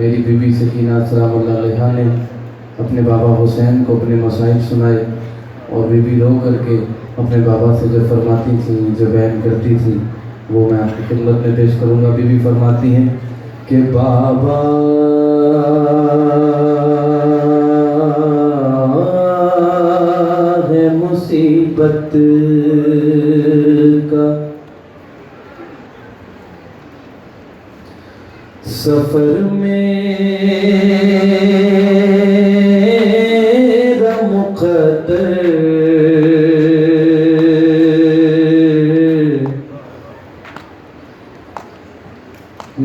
मेरी बीबी सकीना सलामुल्लाह अलैहा ने अपने बाबा हुसैन को अपने मसाइब सुनाए और बीबी रो करके अपने बाबा से जो फरमाती थी, जो बयान करती थी, वो मैं आपकी खिदमत में पेश करूँगा। बीबी फरमाती हैं कि बाबा है मुसीबत का सफर मेरा मुक़द्दर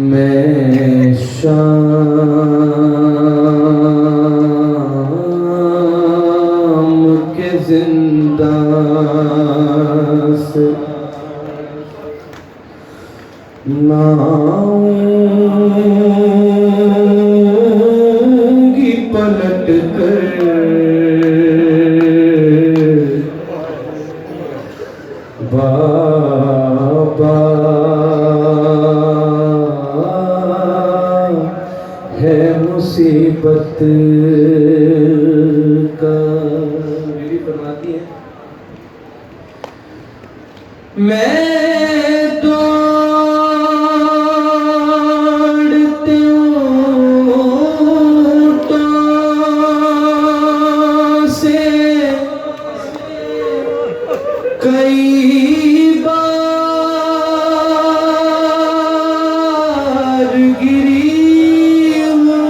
मैं शाम के ज़िंदान से ना आऊंगी पलट कर, बाबा है मुसीबत का। बीवी फरमाती है मैं दौड़ती ऊँटों से कई बार गिरी हूँ,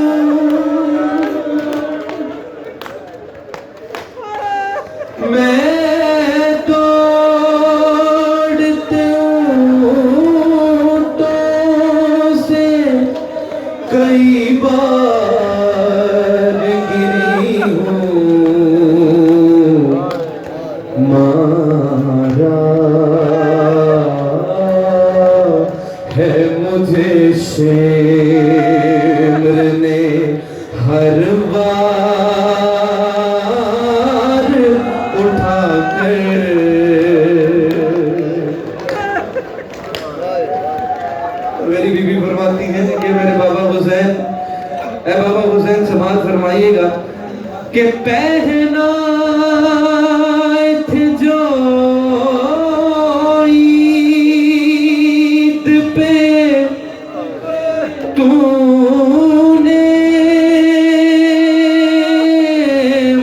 मैं दौड़ते ऊँटों से कई बार गिरी हूँ, मारा है मुझे शेर ने हर बार उठा कर। मेरी बीबी फरमाती है कि मेरे बाबा हुसैन, ऐ बाबा हुसैन समाज फरमाइएगा कि पहना थे जो ईद पे तूने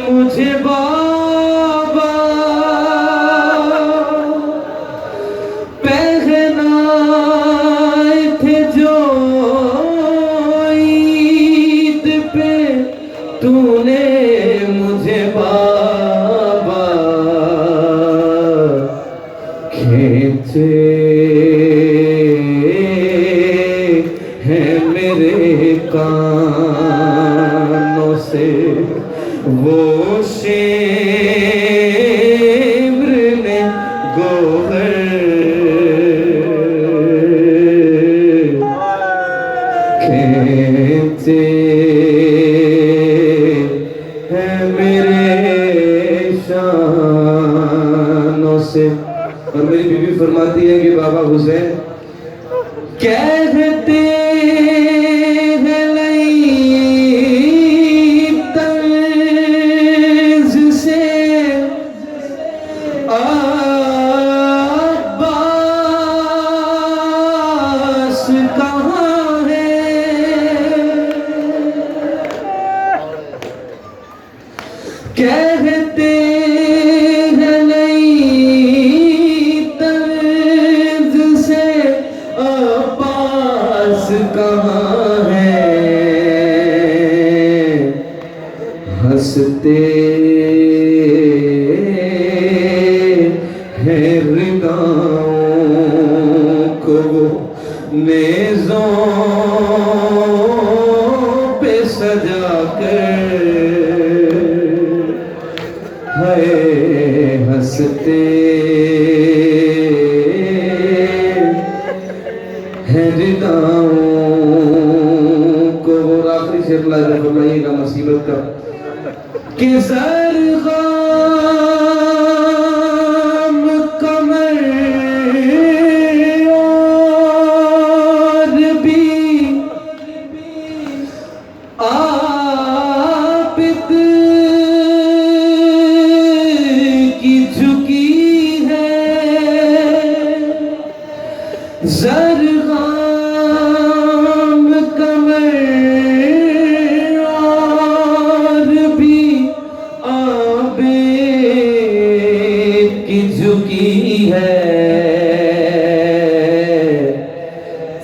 मुझे बाबा, पहनाए थे जो ईद पे तूने मुझे बाबा, खींचे हैं मेरे कानों से वो शेर ने गोहर, खींचे हैं मेरे शानों से। और मेरी बीबी फरमाती है कि बाबा हुसैन कहते हैं लई तर्ज से अब्बास कहाँ है, कहते हैं नई तर्ज से अब्बास कहाँ है, हंसते हैं रिदाओं को नेज़ों पे सजा कर, है हंसते हैं रिदाओं को। और आखिरी शेर लाज़िम फरमाइएगा मुसीबत का कि ज़रग़ाम कमर और भी गाम कमर और भी आबे की झुकी है,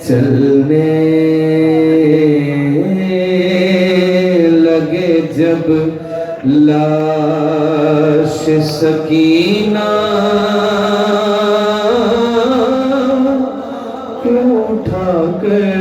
चलने लगे जब लाश सकीना उठाकर